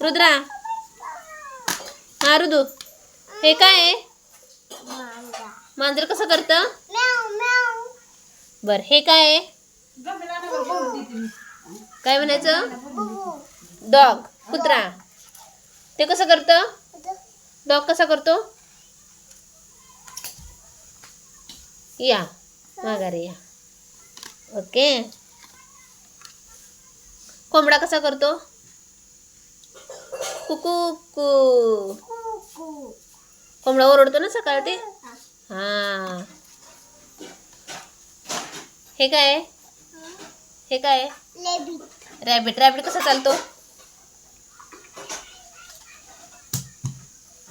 रुद्रा हा रुदू हे काय आहे? मांजर कसं करतं? बर हे काय आहे? काय म्हणायचं? डॉग कुत्रा ते कसं करतं? डॉग कसा करतो? या माघारी या. ओके. कोंबडा कसा करतो? कुकू कू. कोंबडा ओरडतो ना सकाळ ते. हा हे काय? हे काय? रॅबिट. रॅबिट कसा चालतो?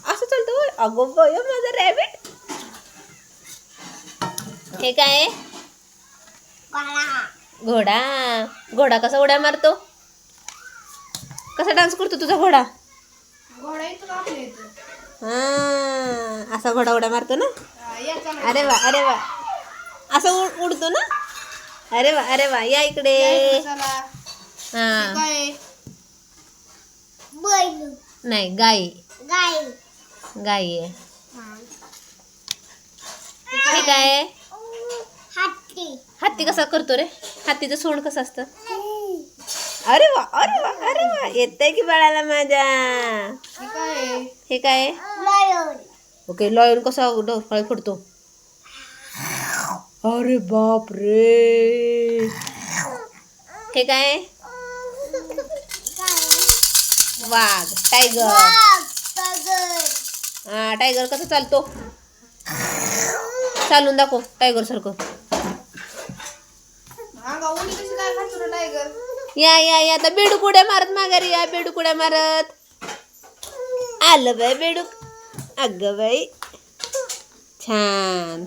असं चालतो. अगो बाय माझा रॅबिट. हे काय? घोडा. घोडा कसा उड्या मारतो? कसा डान्स करतो तुझा घोडा? हा असा घोडा उड्या मारतो ना. अरे वा अरे वा असं उडतो ना. अरे वा या इकडे. हा नाही गाई. गाई आहे. हे काय? हत्ती कसा करतो रे? हत्तीचं सोंड कसं असतं? अरे वा अरे वा अरे वा येतंय की बाळाला माझ्या. हे काय? ओके लॉयन कसा डोरकाळी फोडतो? अरे बाप रे. हे काय? वाघ. टायगर. हा टायगर कसा चालतो? चालून दाखव टायगर सारखं. या या या आता बेडूक उड्या मारत माघारी या. बेडूक उड्या मारत आलं बाई बेडूक. अगं बाई छान.